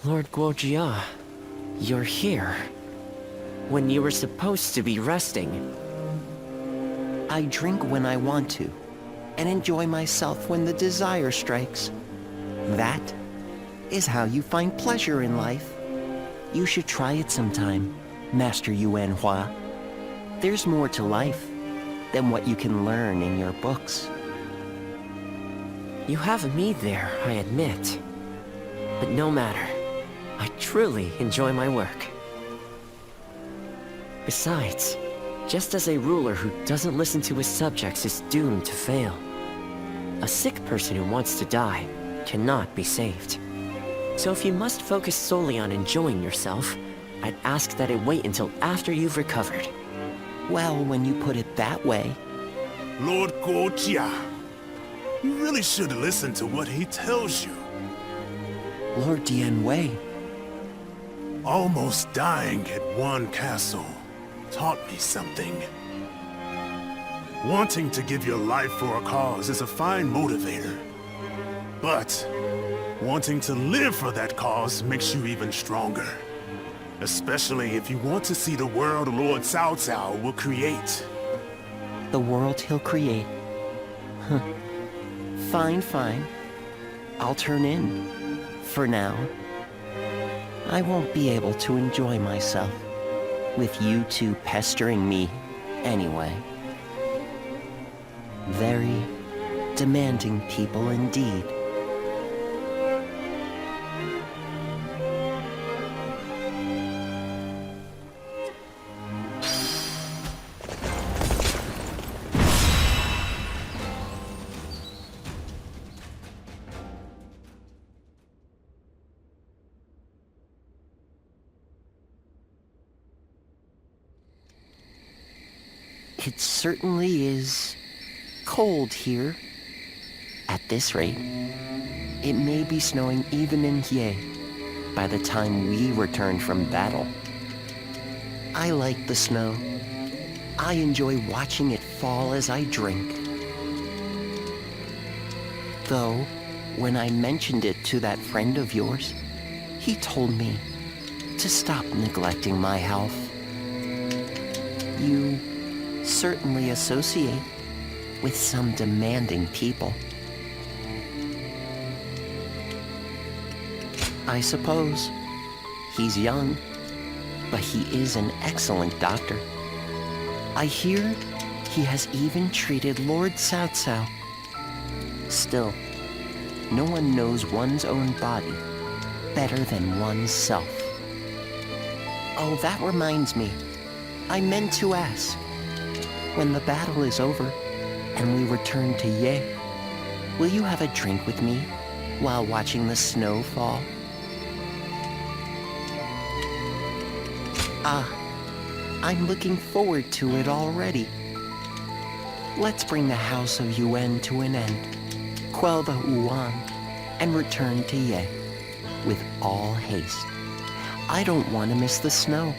Lord Guojia, you're here. When you were supposed to be resting. I drink when I want to, and enjoy myself when the desire strikes. That is how you find pleasure in life. You should try it sometime, Master Yuan Hua. There's more to life than what you can learn in your books. You have me there, I admit. But no matter. I truly enjoy my work. Besides, just as a ruler who doesn't listen to his subjects is doomed to fail, a sick person who wants to die cannot be saved. So if you must focus solely on enjoying yourself, I'd ask that it wait until after you've recovered. Well, when you put it that way... Lord Guojia, you really should listen to what he tells you. Lord Wei. Almost dying at one castle taught me something. Wanting to give your life for a cause is a fine motivator. But wanting to live for that cause makes you even stronger. Especially if you want to see the world Lord Cao Cao will create. The world he'll create. Fine. I'll turn in. For now. I won't be able to enjoy myself with you two pestering me anyway. Very demanding people indeed. It certainly is cold here. At this rate, it may be snowing even in Ye by the time we return from battle. I like the snow. I enjoy watching it fall as I drink. Though, when I mentioned it to that friend of yours, he told me to stop neglecting my health. You certainly associate with some demanding people. I suppose. He's young, but he is an excellent doctor. I hear he has even treated Lord Cao Cao. Still, no one knows one's own body better than one's self. Oh, that reminds me. I meant to ask. When the battle is over, and we return to Ye, will you have a drink with me while watching the snow fall? I'm looking forward to it already. Let's bring the House of Yuan to an end, quell the Yuan, and return to Ye with all haste. I don't want to miss the snow.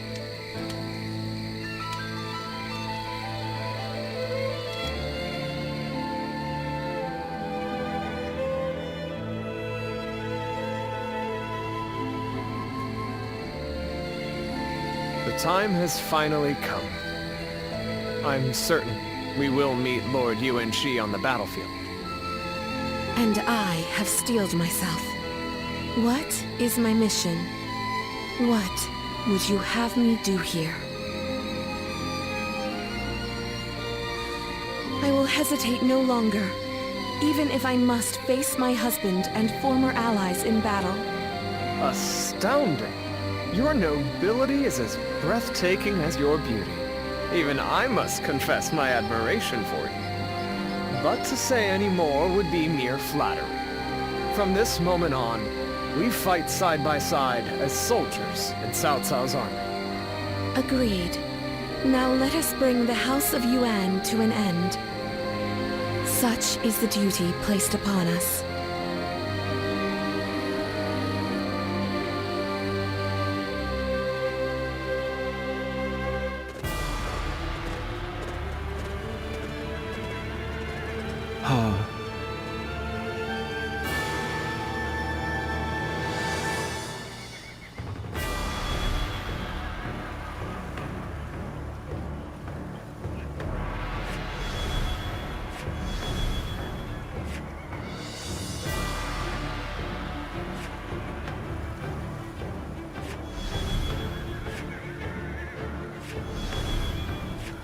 The time has finally come. I'm certain we will meet Lord Yuan Shi on the battlefield. And I have steeled myself. What is my mission? What would you have me do here? I will hesitate no longer, even if I must face my husband and former allies in battle. Astounding! Your nobility is as breathtaking as your beauty. Even I must confess my admiration for you. But to say any more would be mere flattery. From this moment on, we fight side by side as soldiers in Cao Cao's army. Agreed. Now let us bring the House of Yuan to an end. Such is the duty placed upon us.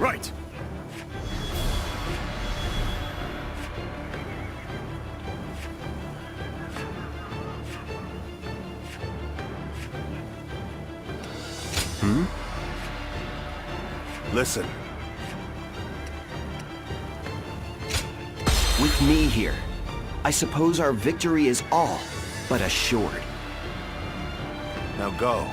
Right. Listen. With me here, I suppose our victory is all but assured. Now go.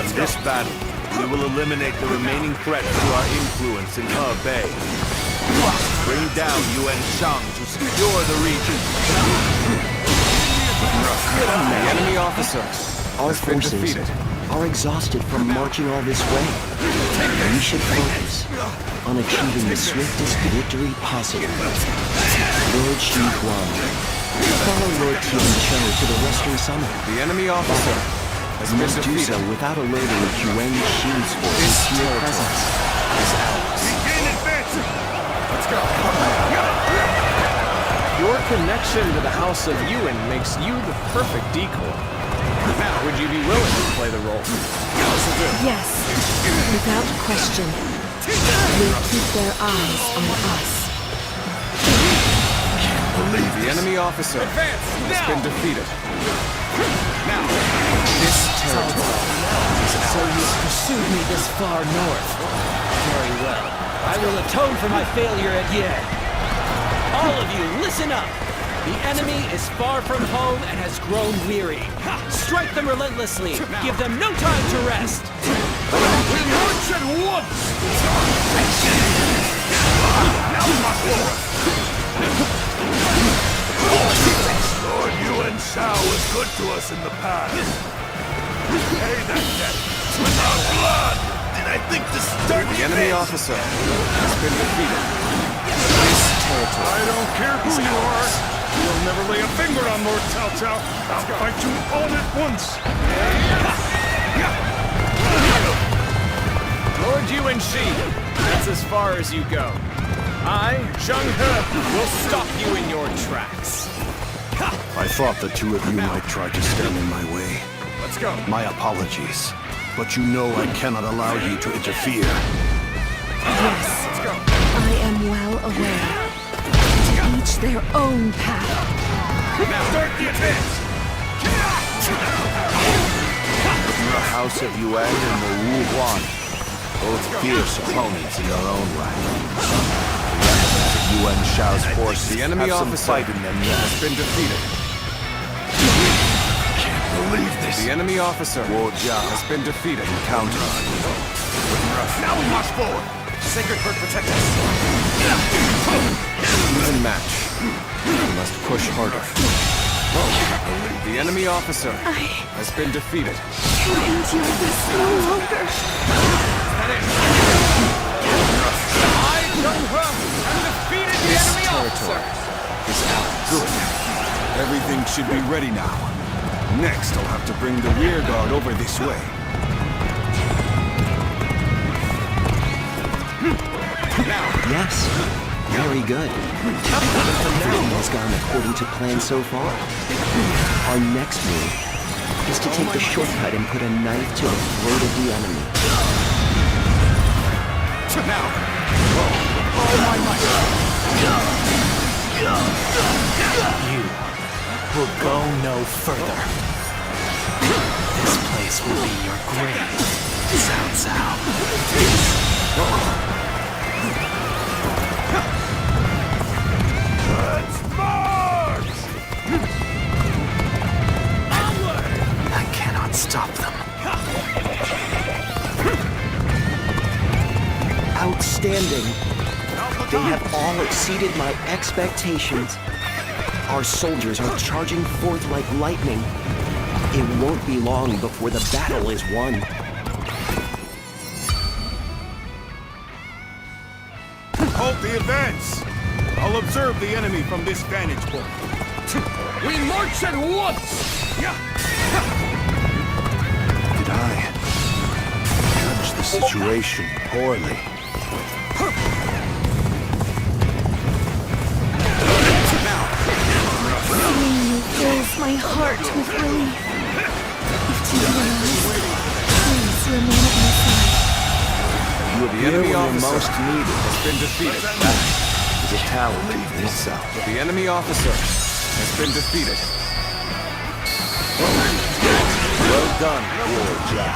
In this battle, we will eliminate the remaining threat to our influence in Hebei. Bring down Yuan Shang to secure the region. The enemy officer. Our has been forces defeated. are exhausted from marching all this way. We should focus on achieving the swiftest victory possible. Lord Shi Huang, follow Lord Tianqiu to the Western Summit. The enemy officer has You been must do defeated. so without alerting Yuan Shi's forces to your presence. Let's go. Your connection to the House of Yuan makes you the perfect decoy. Now, would you be willing to play the role? Yes, without question. We'll keep their eyes on us. The enemy officer has been defeated. Now, this territory. So you've pursued me this far north. Very well. I will atone for my failure at Ye. All of you, listen up. The enemy is far from home and has grown weary. Strike them relentlessly. Give them no time to rest. We march at once! Lord Yuan Shao was good to us in the past. Pay that debt with our blood! Did I think to start The enemy officer has been defeated. This territory. I don't care who you are. You'll never lay a finger on Lord Cao Cao. I'll fight you all at once. Lord Yuan Shi, that's as far as you go. I, Zheng He, will stop you in your tracks. I thought the two of you might try to stand in my way. Let's go. My apologies. But you know I cannot allow you to interfere. Yes, I am well aware. To each their own path. Now, start the advance! The House of Yuan and the Wu Huan, both fierce opponents in their own right. The remnants of Yuan Shao's forces The enemy have some officer fight in them yet. has been defeated. Believe this. The enemy officer has been defeated. Count on you. Now we march forward. Sacred Bird protect us. Even match. We must push harder. The enemy officer has been defeated. Can endure this no longer. I, Zheng He, have defeated the enemy officer. Is out. Good. Everything should be ready now. Next, I'll have to bring the rear guard over this way. Yes, very good. Everything has gone according to plan so far. Our next move is to take the shortcut and put a knife to the throat of the enemy. Now, You will go no further. This place will be your grave, Cao Cao. Let's march! I cannot stop them. Outstanding. They have all exceeded my expectations. Our soldiers are charging forth like lightning. It won't be long before the battle is won. Halt the advance! I'll observe the enemy from this vantage point. we march at once! Did I judge the situation poorly? Seeing you fills my heart with relief. If you realize to remain at my side. You The appear enemy when you're officer most needed. has been defeated. Is a talent in itself. The enemy officer has been defeated. Well done, Hero Jack.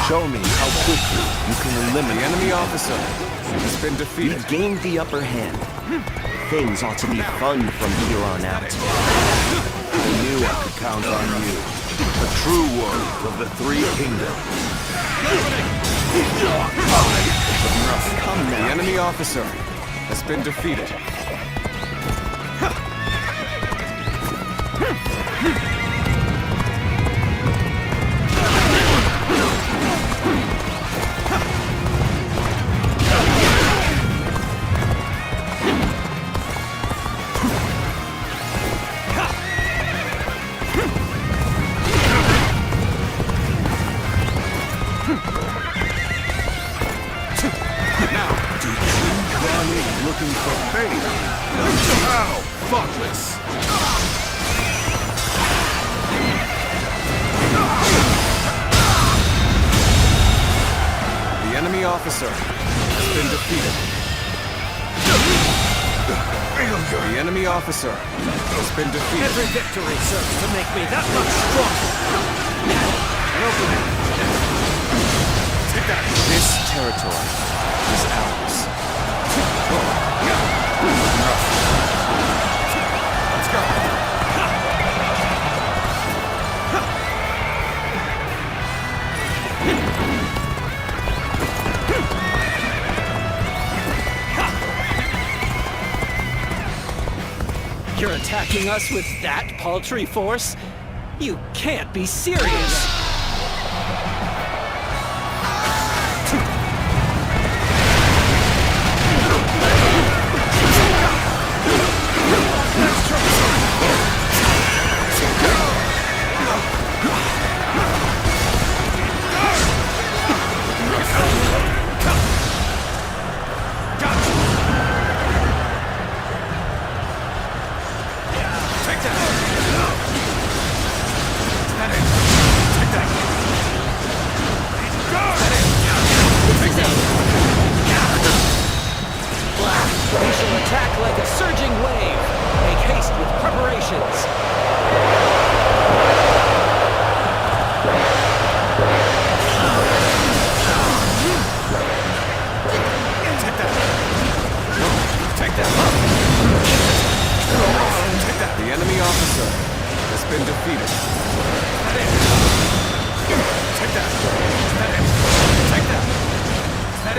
Show me how quickly you can The eliminate enemy officer has been We defeated. gained the upper hand. Things ought to be fun from here on out. I knew I could count on you. A true warrior of the Three Kingdoms. Come The now. enemy officer has been defeated. Looking for fate. How? Thoughtless. The enemy officer has been defeated. The enemy officer has been defeated. Every victory serves to make me that much stronger. This territory is ours. Let's go. You're attacking us with that paltry force? You can't be serious! We shall attack like a surging wave. Make haste with preparations. The enemy officer has been defeated. Take that! Take that!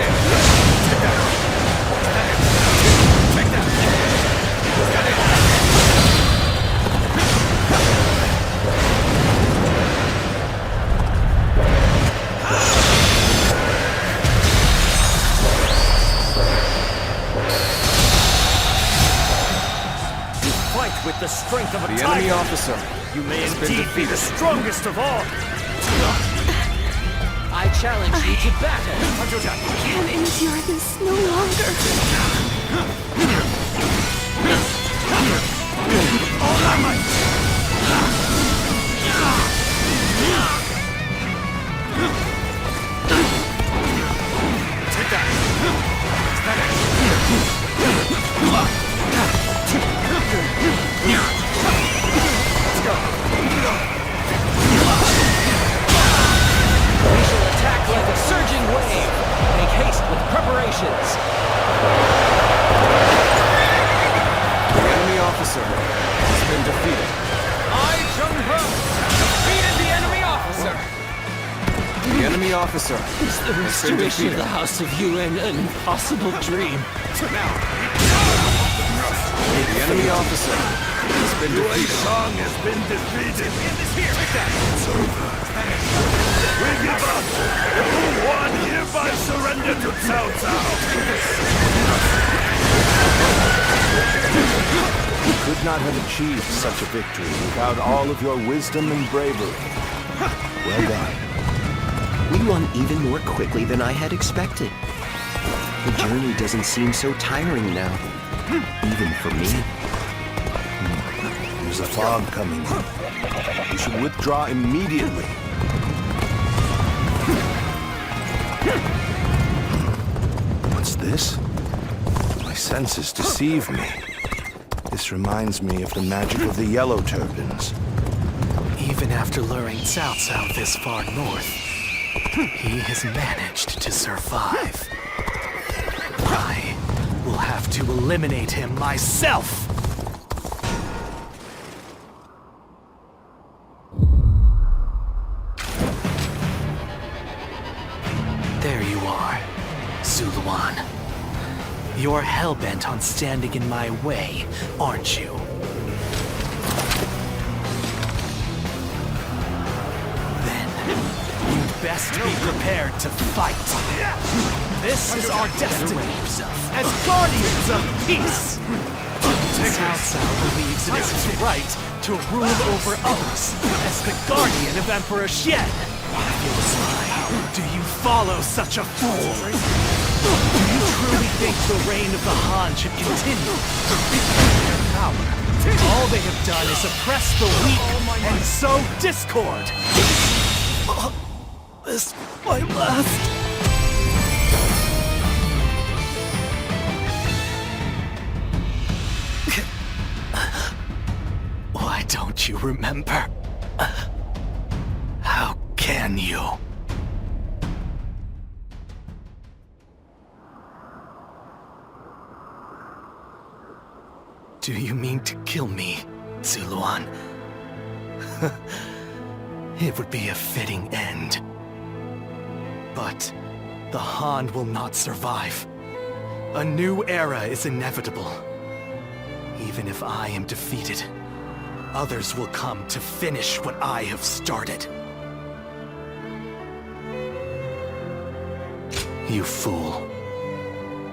Fight with the strength of a The tiger. enemy officer You may has been indeed be the defeated. strongest of all. I challenge you to battle. Can't endure this no longer. We shall attack like a surging wave. Make haste with preparations. The enemy officer has been defeated. I, Jung-ho, defeated the enemy officer. The enemy officer Is the has been restoration of defeated. the House of Yuan an impossible dream? The enemy officer has been defeated. Song has been defeated. We give up. One hereby surrender to Cao Cao. You could not have achieved such a victory without all of your wisdom and bravery. Well done. We won even more quickly than I had expected. The journey doesn't seem so tiring now, even for me. There's a fog coming in. You should withdraw immediately. What's this? My senses deceive me. This reminds me of the magic of the Yellow Turbans. Even after luring Cao Cao this far north, he has managed to survive. I will have to eliminate him myself! There you are, Zuluan. You're hell-bent on standing in my way, aren't you? Best be prepared to fight. This is our destiny as guardians of peace. Cao Cao believes it is his right to rule over others as the guardian of Emperor Xian. Do you follow such a fool? Do you truly think the reign of the Han should continue? Their power. All they have done is oppress the weak and sow discord. This might last. Why don't you remember? How can you? Do you mean to kill me, Zuluan? It would be a fitting end. But the Han will not survive. A new era is inevitable. Even if I am defeated, others will come to finish what I have started. You fool.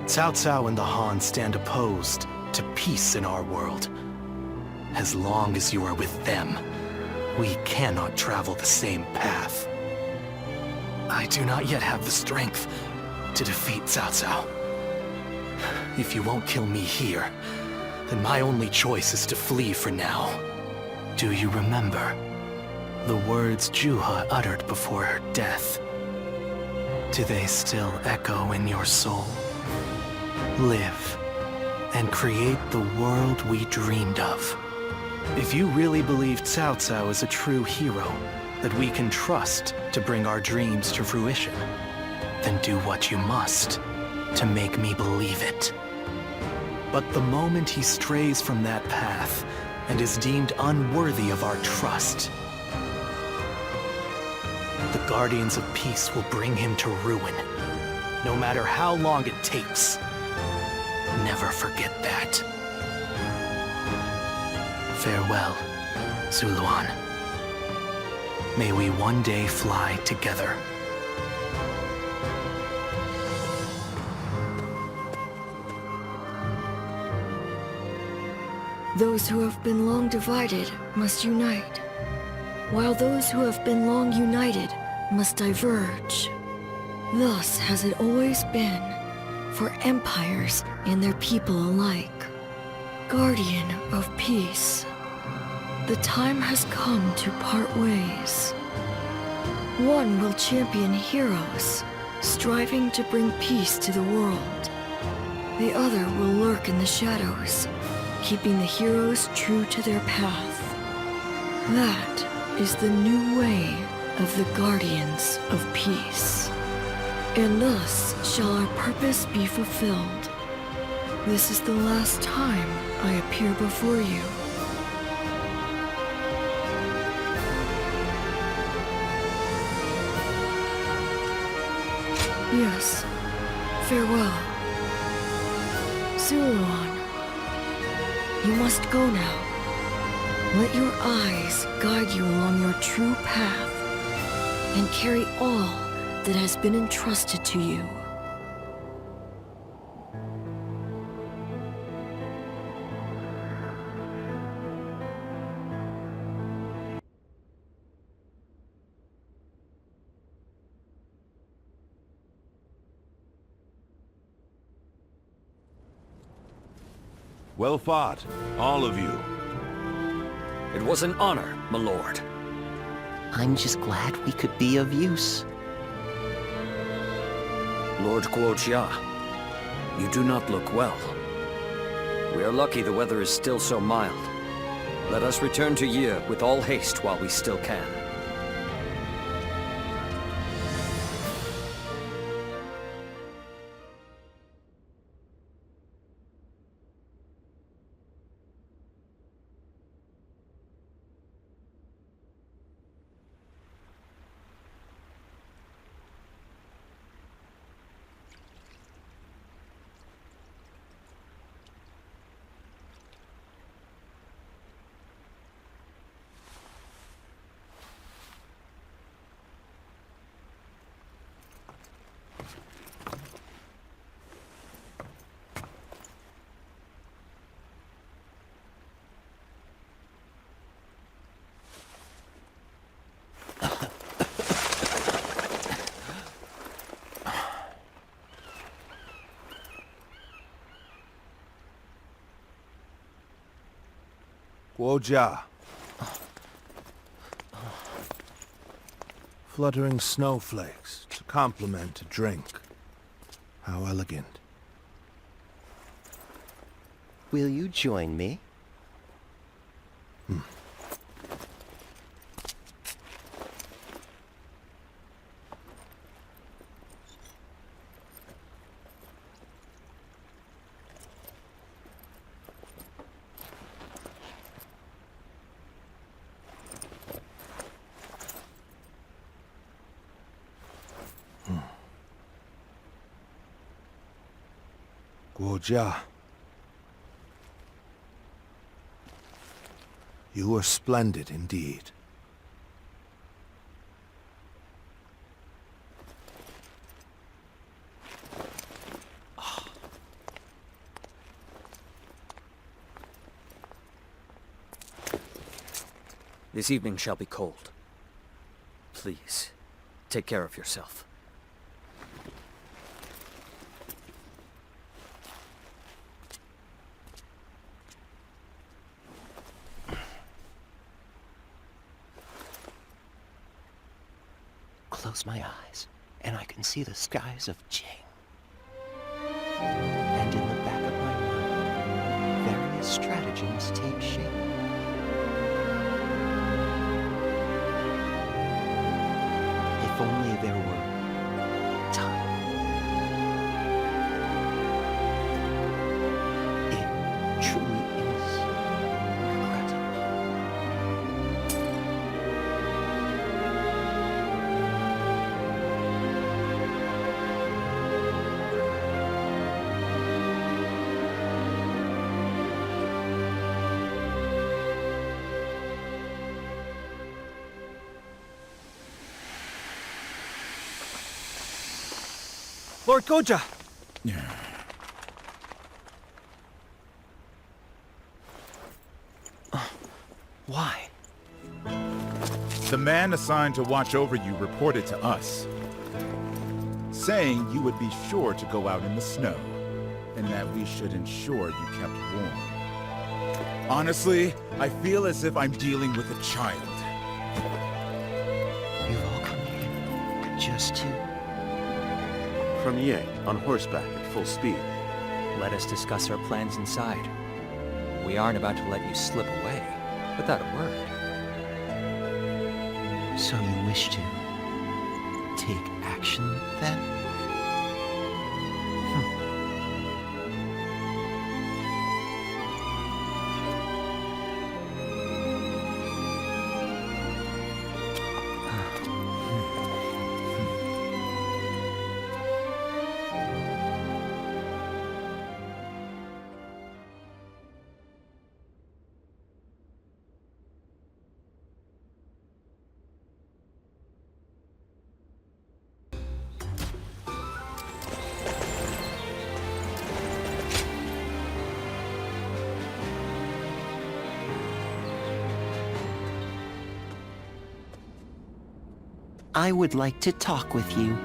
Cao Cao and the Han stand opposed to peace in our world. As long as you are with them, we cannot travel the same path. I do not yet have the strength to defeat Cao Cao. If you won't kill me here, then my only choice is to flee for now. Do you remember the words Juha uttered before her death? Do they still echo in your soul? Live and create the world we dreamed of. If you really believe Cao Cao is a true hero that we can trust to bring our dreams to fruition, then do what you must to make me believe it. But the moment he strays from that path and is deemed unworthy of our trust, the Guardians of Peace will bring him to ruin, no matter how long it takes. Never forget that. Farewell, Zuluan. May we one day fly together. Those who have been long divided must unite, while those who have been long united must diverge. Thus has it always been for empires and their people alike. Guardian of peace, the time has come to part ways. One will champion heroes, striving to bring peace to the world. The other will lurk in the shadows, keeping the heroes true to their path. That is the new way of the Guardians of Peace. And thus shall our purpose be fulfilled. This is the last time I appear before you. Yes, farewell. Zuluan, you must go now. Let your eyes guide you along your true path and carry all that has been entrusted to you. Well fought, all of you. It was an honor, my lord. I'm just glad we could be of use. Lord WEI, you do not look well. We are lucky the weather is still so mild. Let us return to Yi with all haste while we still can. WEI. Fluttering snowflakes to complement a drink. How elegant. Will you join me? WEI. You are splendid indeed. This evening shall be cold. Please, take care of yourself. Close my eyes, and I can see the skies of Jing. And in the back of my mind, various stratagems take shape. If only there were time. It truly is regrettable. Lord Goja! Why? The man assigned to watch over you reported to us, saying you would be sure to go out in the snow, and that we should ensure you kept warm. Honestly, I feel as if I'm dealing with a child. You've all come here just to... From Yi, on horseback at full speed. Let us discuss our plans inside. We aren't about to let you slip away without a word. So you wish to take action, then? I would like to talk with you.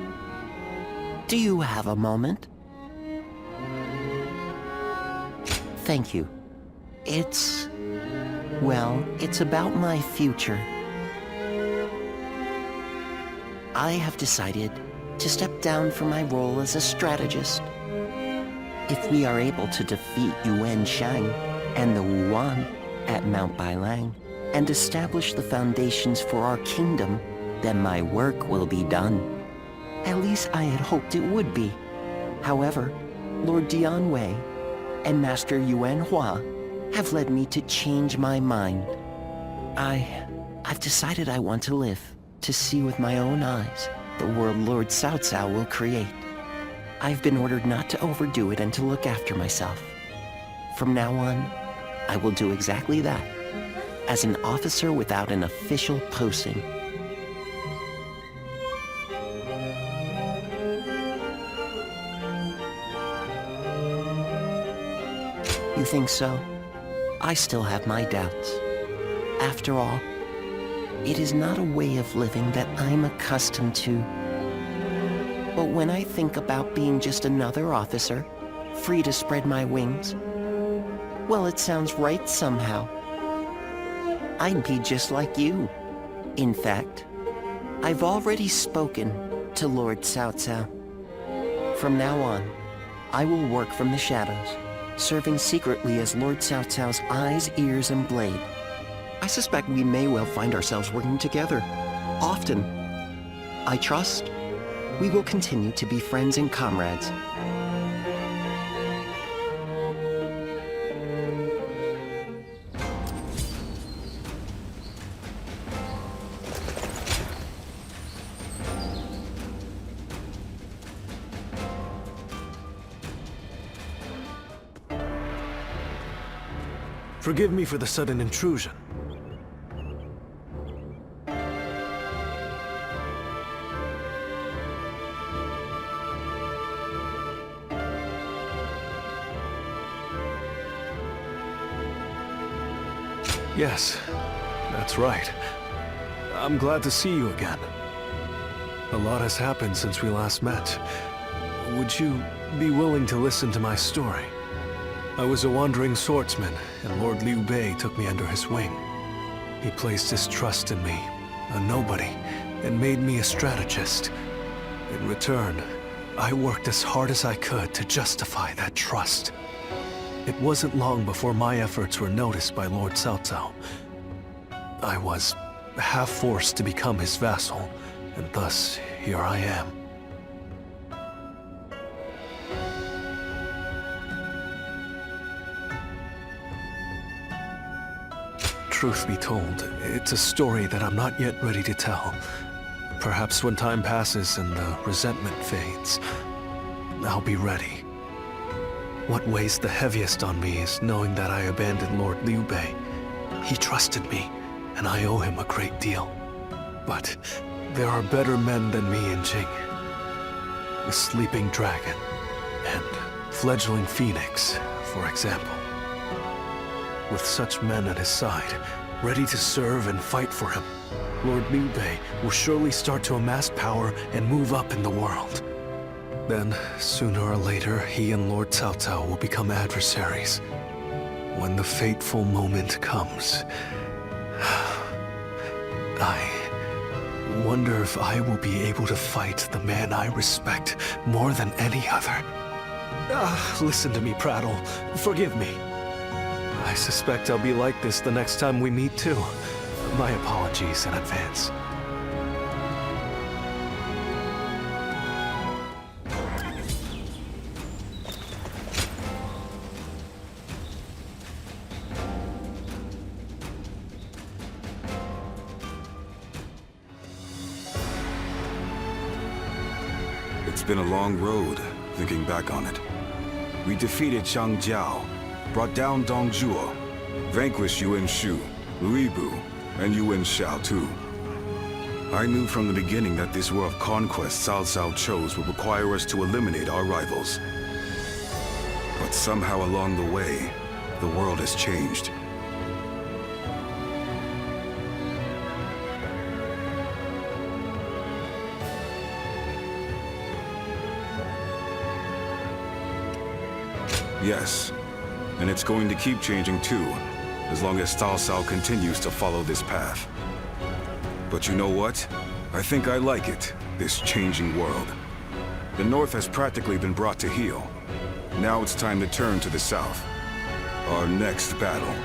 Do you have a moment? Thank you. It's about my future. I have decided to step down from my role as a strategist. If we are able to defeat Yuan Shang and the Wuan at Mount Bailang and establish the foundations for our kingdom, then my work will be done. At least I had hoped it would be. However, Lord Dian Wei and Master Yuan Hua have led me to change my mind. I've decided I want to live, to see with my own eyes the world Lord Cao Cao will create. I've been ordered not to overdo it and to look after myself. From now on, I will do exactly that, as an officer without an official posting. You think so? I still have my doubts. After all, it is not a way of living that I'm accustomed to. But when I think about being just another officer, free to spread my wings, well, it sounds right somehow. I'd be just like you. In fact, I've already spoken to Lord Cao Cao. From now on, I will work from the shadows, serving secretly as Lord Cao Cao's eyes, ears, and blade. I suspect we may well find ourselves working together, often. I trust we will continue to be friends and comrades. Forgive me for the sudden intrusion. Yes, that's right. I'm glad to see you again. A lot has happened since we last met. Would you be willing to listen to my story? I was a wandering swordsman, and Lord Liu Bei took me under his wing. He placed his trust in me, a nobody, and made me a strategist. In return, I worked as hard as I could to justify that trust. It wasn't long before my efforts were noticed by Lord Cao Cao. I was half forced to become his vassal, and thus here I am. Truth be told, it's a story that I'm not yet ready to tell. Perhaps when time passes and the resentment fades, I'll be ready. What weighs the heaviest on me is knowing that I abandoned Lord Liu Bei. He trusted me, and I owe him a great deal. But there are better men than me in Jing. The Sleeping Dragon, and Fledgling Phoenix, for example. With such men at his side, ready to serve and fight for him, Lord Liu Bei will surely start to amass power and move up in the world. Then, sooner or later, he and Lord Cao Cao will become adversaries. When the fateful moment comes, I wonder if I will be able to fight the man I respect more than any other. Listen to me prattle. Forgive me. I suspect I'll be like this the next time we meet, too. My apologies in advance. It's been a long road, thinking back on it. We defeated Chang Jiao, brought down Dong Zhuo, vanquished Yuan Shu, Lu Bu, and Yuan Shao too. I knew from the beginning that this war of conquest Cao Cao chose would require us to eliminate our rivals. But somehow along the way, the world has changed. Yes, and it's going to keep changing too, as long as Cao Cao continues to follow this path. But you know what? I think I like it, this changing world. The north has practically been brought to heel. Now it's time to turn to the south. Our next battle.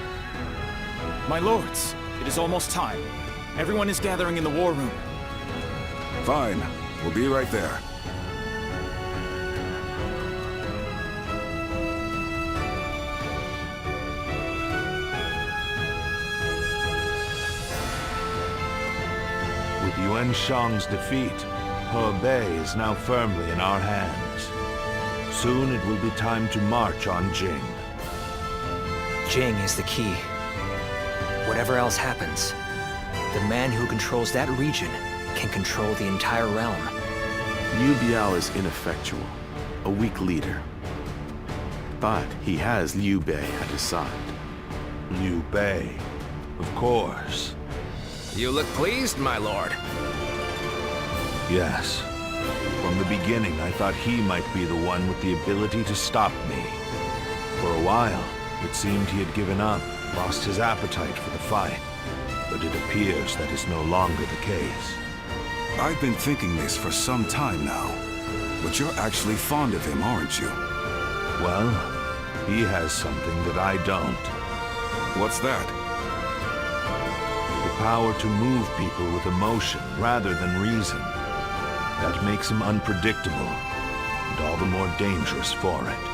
My lords, it is almost time. Everyone is gathering in the war room. Fine. We'll be right there. With Yuan Shang's defeat, Hebei is now firmly in our hands. Soon it will be time to march on Jing. Jing is the key. Whatever else happens, the man who controls that region can control the entire realm. Liu Biao is ineffectual, a weak leader. But he has Liu Bei at his side. Liu Bei, of course. You look pleased, my lord. Yes. From the beginning, I thought he might be the one with the ability to stop me. For a while, it seemed he had given up, lost his appetite for the fight. But it appears that is no longer the case. I've been thinking this for some time now. But you're actually fond of him, aren't you? Well, he has something that I don't. What's that? The power to move people with emotion rather than reason. That makes him unpredictable, and all the more dangerous for it.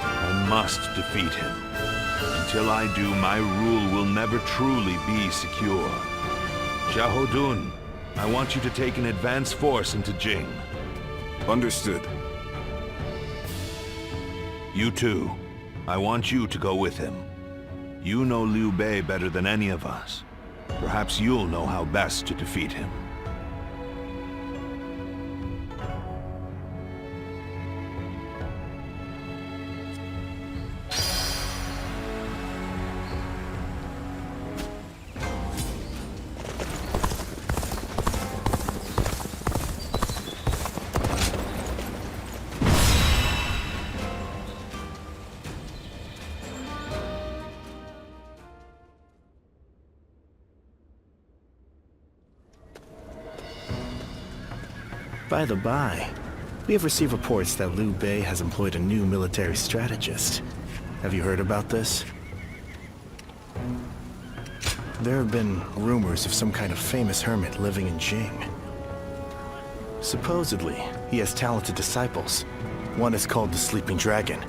I must defeat him. Until I do, my rule will never truly be secure. Xiahou, I want you to take an advance force into Jing. Understood. You too. I want you to go with him. You know Liu Bei better than any of us. Perhaps you'll know how best to defeat him. By the by, we have received reports that Liu Bei has employed a new military strategist. Have you heard about this? There have been rumors of some kind of famous hermit living in Jing. Supposedly, he has talented disciples. One is called the Sleeping Dragon,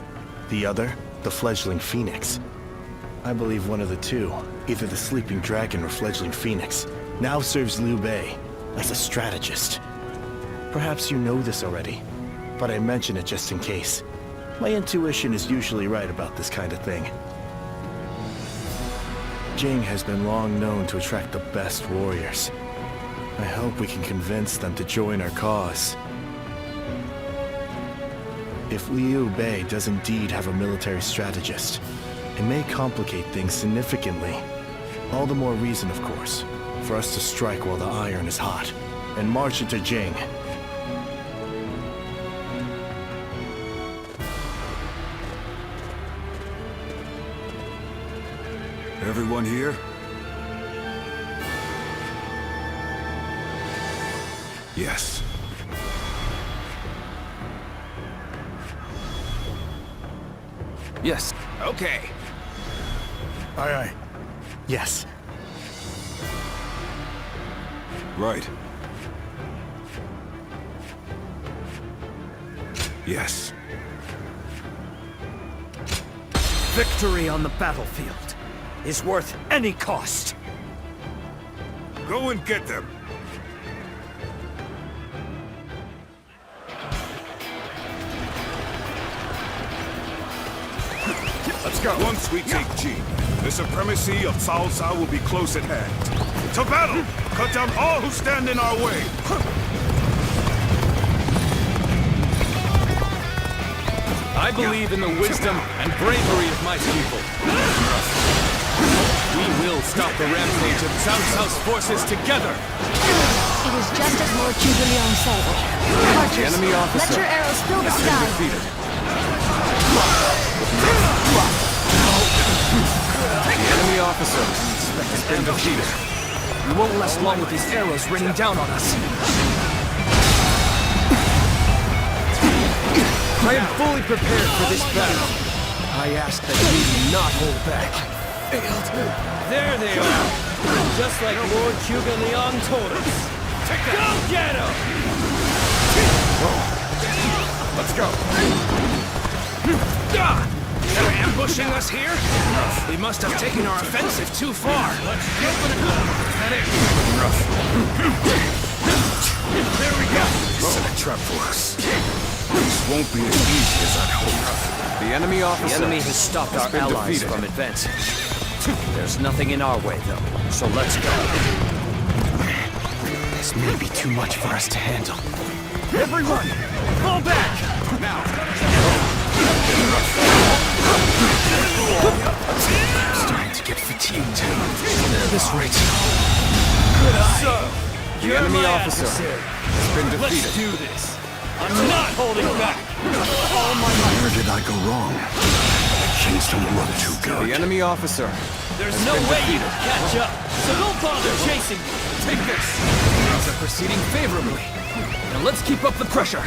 the other, the Fledgling Phoenix. I believe one of the two, either the Sleeping Dragon or Fledgling Phoenix, now serves Liu Bei as a strategist. Perhaps you know this already, but I mention it just in case. My intuition is usually right about this kind of thing. Jing has been long known to attract the best warriors. I hope we can convince them to join our cause. If Liu Bei does indeed have a military strategist, it may complicate things significantly. All the more reason, of course, for us to strike while the iron is hot, and march into Jing. Everyone here? Yes. Yes. Okay. Aye, aye. Yes. Right. Yes. Victory on the battlefield is worth any cost. Go and get them. Let's go. Once we take Jing, the supremacy of Cao Cao will be close at hand. To battle! Cut down all who stand in our way! I believe in the wisdom and bravery of my people. We will stop the rampage of Cao Cao's forces together! It is just as Lord Zhuge said. Archers, enemy officer let your arrows fill the sky. defeated. The enemy officer has been defeated. We won't last long with these arrows raining down on us. I am fully prepared for this battle. I ask that we do not hold back. There they are! Just like Lord Hugo Leon told us. Go get him! Let's go. They're ambushing us here? We must have taken our offensive too far. Let's get for the goal. Is that it? Rough. There we go. Set a trap for us. This won't be as easy as I'd hoped. The enemy has stopped our allies from advancing. There's nothing in our way, though, so let's go. This may be too much for us to handle. Everyone, fall back! Now. I'm starting to get fatigued. This rate. Good eye. The enemy officer has been defeated. Let's do this. I'm not holding back. All my might. Where did I go wrong? Things don't look too good. The enemy officer. There's no way you can catch up, so don't bother chasing me. Take this. Things are proceeding favorably. Now let's keep up the pressure.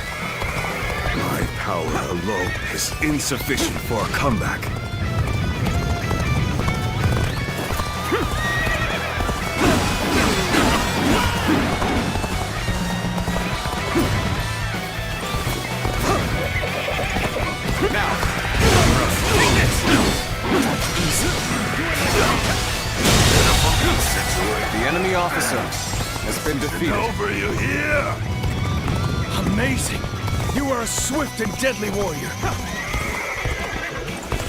My power alone is insufficient for a comeback. The enemy officer has been defeated. Over, you hear? Amazing! You are a swift and deadly warrior.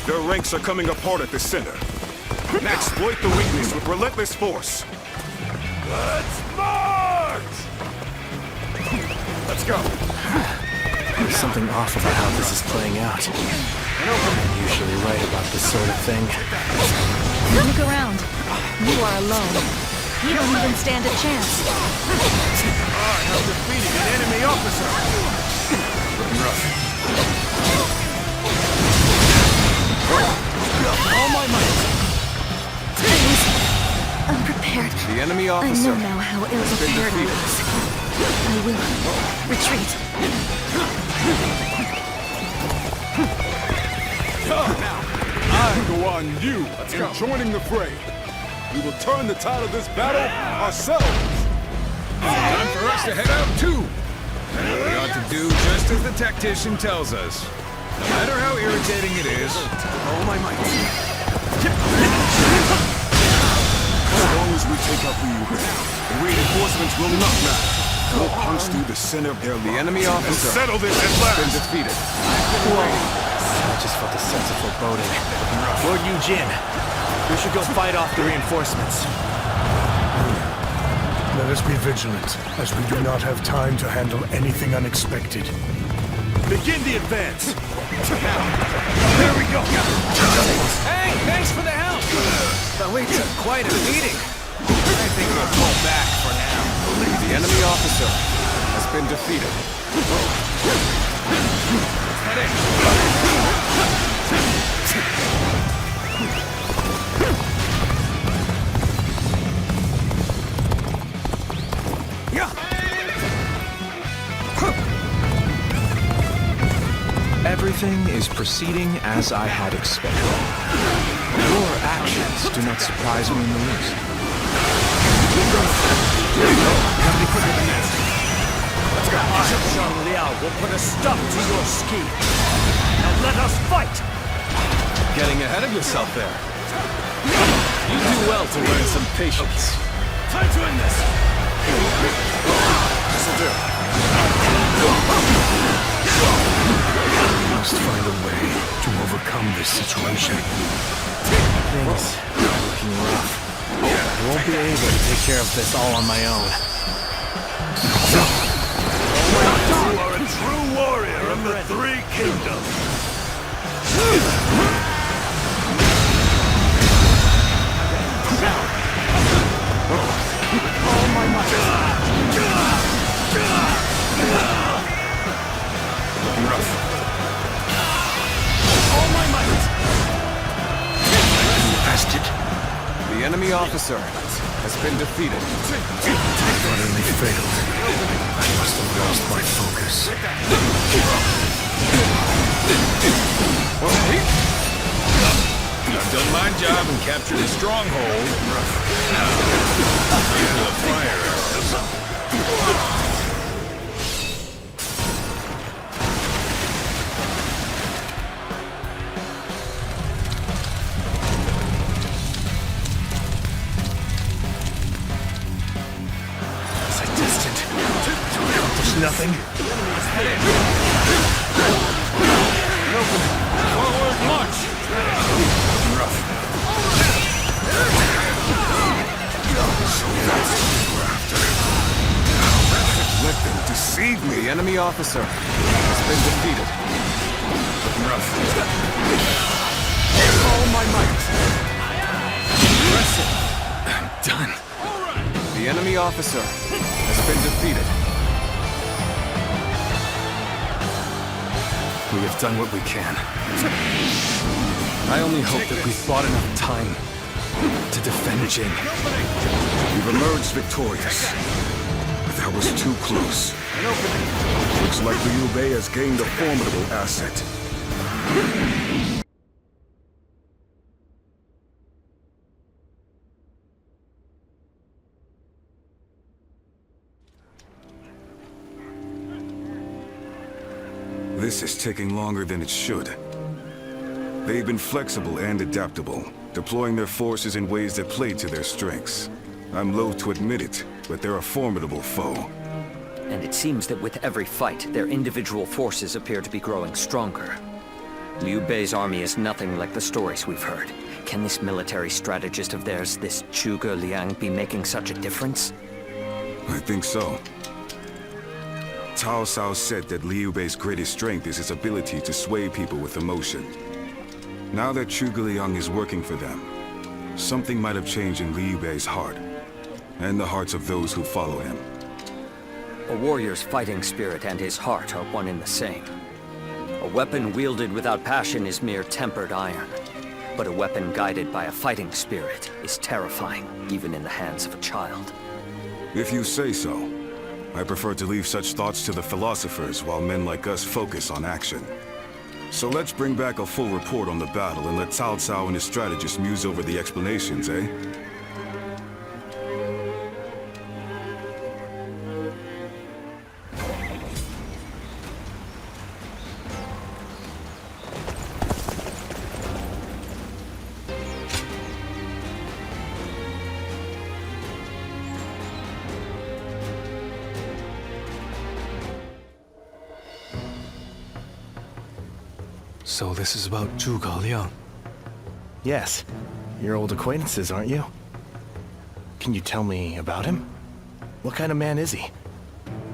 Their ranks are coming apart at the center. Exploit the weakness with relentless force. Let's march! Let's go. There's something off about how this is playing out. I'm usually right about this sort of thing. Look around. You are alone. You don't even stand a chance. I have defeated an enemy officer. Looking rough. All my might. Unprepared. The enemy officer. I know now how ill-prepared I was. I will retreat. Now, I go on you in joining the fray. We will turn the tide of this battle ourselves. Time for us to head out too. We ought to do just as the tactician tells us. No matter how irritating it is. All my might. As long as we take out the reinforcements will not matter. We'll punch through the center of their line. The enemy officer and settle this at last. Been defeated. I just felt a sense of foreboding. Lord Eugene, we should go fight off the reinforcements. Let us be vigilant, as we do not have time to handle anything unexpected. Begin the advance! There we go! Hey, thanks for the help! But we took quite a beating. I think we'll pull back for now. The enemy officer has been defeated. Everything is proceeding as I had expected. Your actions do not surprise me in the least. Gotta be quicker than this. Let's go. Bishop Zhang Liao will put a stop to your scheme. Now let us fight! Getting ahead of yourself there. You do well to learn some patience. Time to end this! This'll do. We must find a way to overcome this situation. Things are looking rough. I won't be able to take care of this all on my own. You are a true warrior of the Three Kingdoms. All my might. Looking rough. All my might. Bastard. The enemy officer has been defeated. Utterly failed. I must have lost my focus. done my job and captured a stronghold. Now, handle the fire arrows. Nothing. Forward march! Rough. So that's what we're after. Let them deceive me. The enemy officer has been defeated. Rough. All my might. Impressive. I'm done. The enemy officer has been defeated. We have done what we can. I only hope that we've bought enough time to defend Jing. We've emerged victorious. But that was too close. Looks like Liu Bei has gained a formidable asset. This is taking longer than it should. They've been flexible and adaptable, deploying their forces in ways that play to their strengths. I'm loath to admit it, but they're a formidable foe. And it seems that with every fight, their individual forces appear to be growing stronger. Liu Bei's army is nothing like the stories we've heard. Can this military strategist of theirs, this Zhuge Liang, be making such a difference? I think so. Cao Cao said that Liu Bei's greatest strength is his ability to sway people with emotion. Now that Zhuge Liang is working for them, something might have changed in Liu Bei's heart, and the hearts of those who follow him. A warrior's fighting spirit and his heart are one and the same. A weapon wielded without passion is mere tempered iron, but a weapon guided by a fighting spirit is terrifying, even in the hands of a child. If you say so. I prefer to leave such thoughts to the philosophers while men like us focus on action. So let's bring back a full report on the battle and let Cao Cao and his strategists muse over the explanations, eh? So this is about Zhuge Liang. Yes. You're old acquaintances, aren't you? Can you tell me about him? What kind of man is he?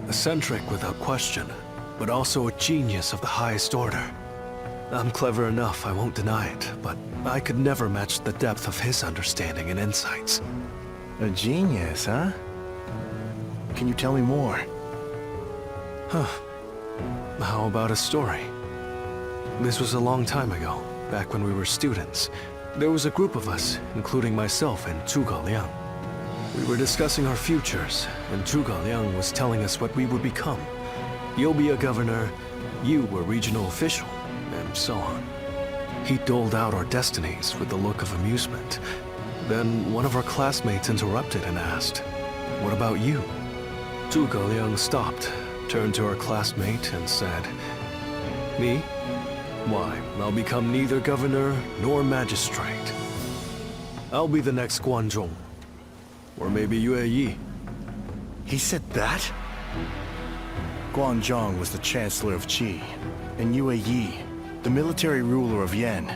Eccentric without question, but also a genius of the highest order. I'm clever enough, I won't deny it, but I could never match the depth of his understanding and insights. A genius, huh? Can you tell me more? Huh. How about a story? This was a long time ago, back when we were students. There was a group of us, including myself and Zhuge Liang. We were discussing our futures, and Zhuge Liang was telling us what we would become. You'll be a governor, you a regional official, and so on. He doled out our destinies with a look of amusement. Then one of our classmates interrupted and asked, "What about you?" Zhuge Liang stopped, turned to our classmate and said, "Me? Why, I'll become neither governor nor magistrate. I'll be the next Guanzhong. Or maybe WEI." He said that? Guanzhong was the Chancellor of Qi, and WEI, the military ruler of Yan.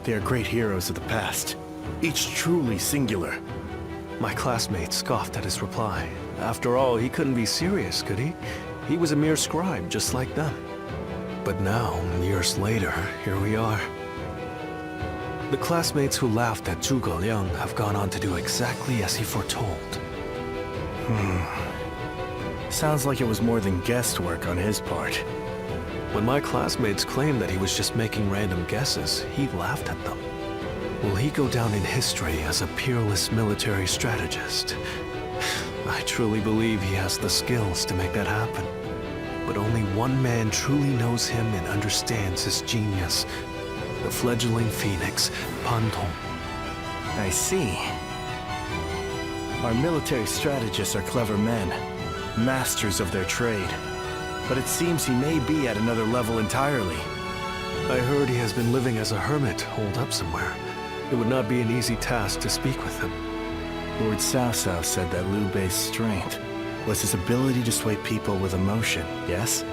They are great heroes of the past, each truly singular. My classmate scoffed at his reply. After all, he couldn't be serious, could he? He was a mere scribe, just like them. But now, years later, here we are. The classmates who laughed at Zhuge Liang have gone on to do exactly as he foretold. Sounds like it was more than guesswork on his part. When my classmates claimed that he was just making random guesses, he laughed at them. Will he go down in history as a peerless military strategist? I truly believe he has the skills to make that happen. But only one man truly knows him and understands his genius. the fledgling phoenix, Pan Tong. I see. Our military strategists are clever men, masters of their trade. But it seems he may be at another level entirely. I heard he has been living as a hermit, holed up somewhere. It would not be an easy task to speak with him. Lord Cao Cao said that Liu Bei's strength was his ability to sway people with emotion, yes?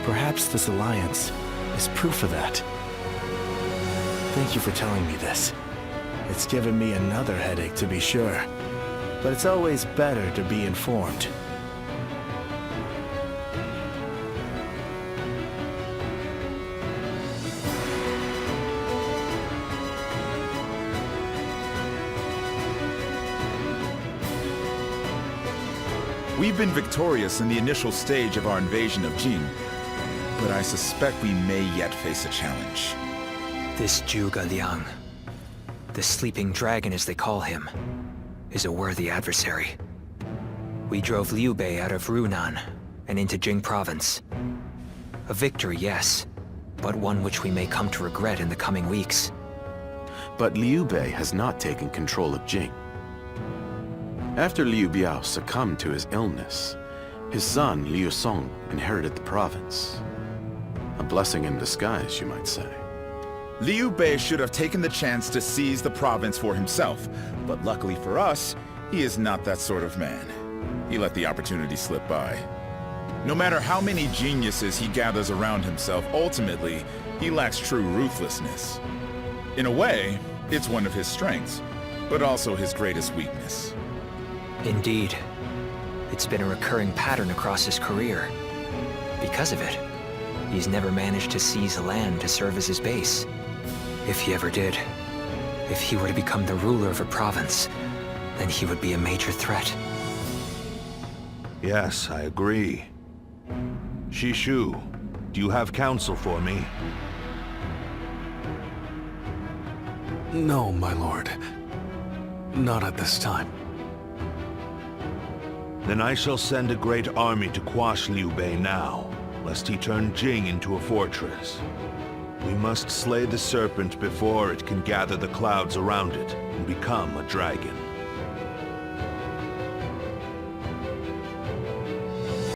Perhaps this alliance is proof of that. Thank you for telling me this. It's given me another headache, to be sure. But it's always better to be informed. We've been victorious in the initial stage of our invasion of Jin, but I suspect we may yet face a challenge. This Zhuge Liang, the sleeping dragon as they call him, is a worthy adversary. We drove Liu Bei out of Runan and into Jing province. A victory, yes, but one which we may come to regret in the coming weeks. But Liu Bei has not taken control of Jing. After Liu Biao succumbed to his illness, his son Liu Song inherited the province. A blessing in disguise, you might say. Liu Bei should have taken the chance to seize the province for himself, but luckily for us, he is not that sort of man. He let the opportunity slip by. No matter how many geniuses he gathers around himself, ultimately, he lacks true ruthlessness. In a way, it's one of his strengths, but also his greatest weakness. Indeed. It's been a recurring pattern across his career. Because of it, he's never managed to seize a land to serve as his base. If he ever did, if he were to become the ruler of a province, then he would be a major threat. Yes, I agree. Shishu, do you have counsel for me? No, my lord. Not at this time. Then I shall send a great army to quash Liu Bei now, lest he turn Jing into a fortress. We must slay the serpent before it can gather the clouds around it and become a dragon.